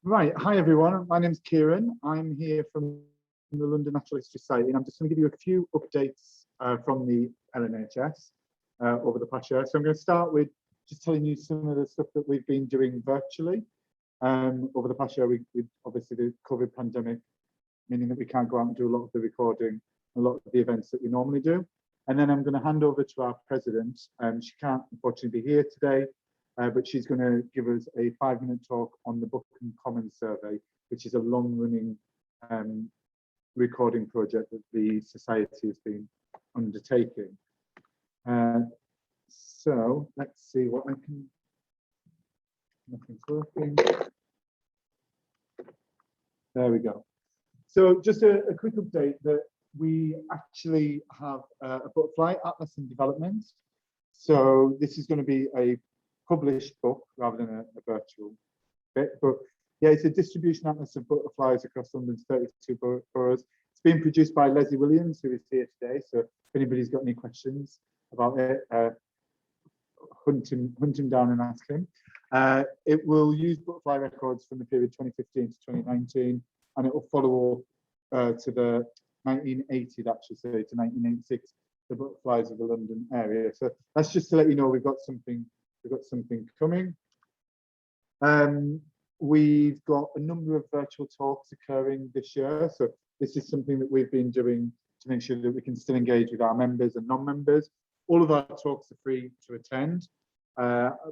Right, hi everyone, my name's Keiron. I'm here from the London Natural History Society and I'm just going to give you a few updates from the LNHS over the past year. So I'm going to start with just telling you some of the stuff that we've been doing virtually over the past year. With obviously the COVID pandemic, meaning that we can't go out and do a lot of the recording, a lot of the events that we normally do. And then I'm going to hand over to our president. She can't unfortunately be here today, but she's going to give us a 5-minute talk on the Bookham Common Survey, which is a long-running recording project that the Society has been undertaking. So let's see what I can, nothing's working. There we go. So just a quick update that we actually have a butterfly atlas in development. So this is going to be a published book rather than a virtual bit, but yeah, it's a distribution atlas of butterflies across London's 32 boroughs. It's being produced by Leslie Williams, who is here today. So if anybody's got any questions about it, hunt him down and ask him. It will use butterfly records from the period 2015 to 2019, and it will follow to the 1980, that should say, to 1986, the butterflies of the London area. So that's just to let you know we've got something coming. We've got a number of virtual talks occurring this year. So this is something that we've been doing to make sure that we can still engage with our members and non-members. All of our talks are free to attend.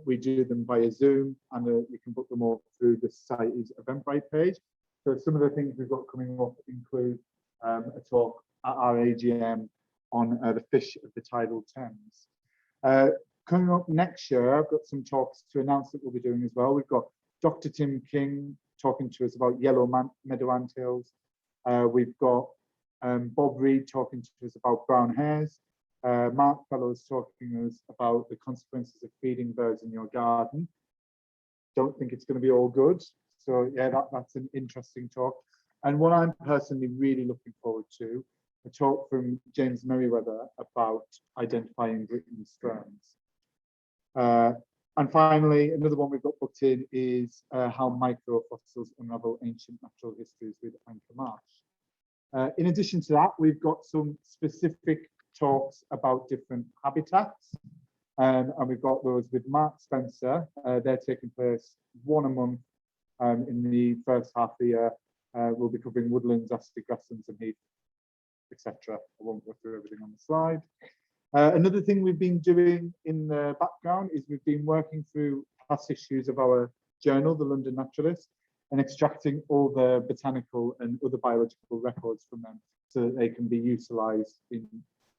We do them via Zoom, and you can book them all through the Society's Eventbrite page. So some of the things we've got coming up include a talk at our AGM on the fish of the tidal Thames. Coming up next year, I've got some talks to announce that we'll be doing as well. We've got Dr. Tim King talking to us about yellow meadow antheils. We've got Bob Reed talking to us about brown hares. Mark Fellows talking to us about the consequences of feeding birds in your garden. Don't think it's going to be all good. So yeah, that's an interesting talk. And what I'm personally really looking forward to, a talk from James Merriweather about identifying Britain's strands. And finally, another one we've got booked in is how microfossils unravel ancient natural histories with Anchor Marsh. In addition to that, we've got some specific talks about different habitats, and we've got those with Mark Spencer. They're taking place one a month in the first half of the year. We'll be covering woodlands, acetic grasslands and heath, etc. I won't go through everything on the slide. Another thing we've been doing in the background is we've been working through past issues of our journal, the London Naturalist, and extracting all the botanical and other biological records from them so that they can be utilised in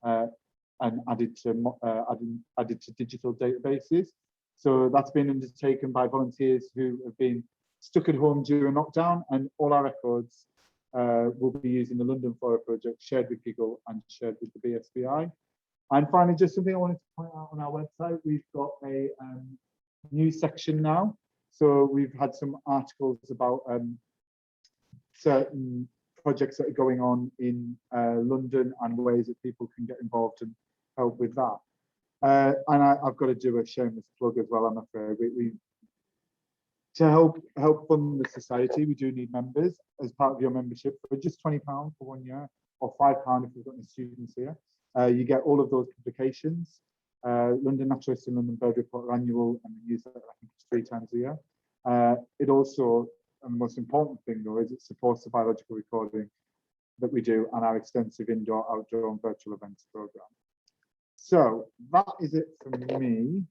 and added to digital databases. So that's been undertaken by volunteers who have been stuck at home during lockdown, and all our records will be using the London Flora Project, shared with GiGL and shared with the BSBI. And finally, just something I wanted to point out on our website, we've got a news section now. So we've had some articles about certain projects that are going on in London and ways that people can get involved and help with that. And I've got to do a shameless plug as well, I'm afraid. To help fund the Society, we do need members as part of your membership for just £20 for 1 year, or £5 if you've got any students here. You get all of those publications. London Naturalist and London Bird Report are annual, and the newsletter, I think it's 3 times a year. It also, and the most important thing though, is it supports the biological recording that we do and our extensive indoor, outdoor and virtual events program. So that is it from me.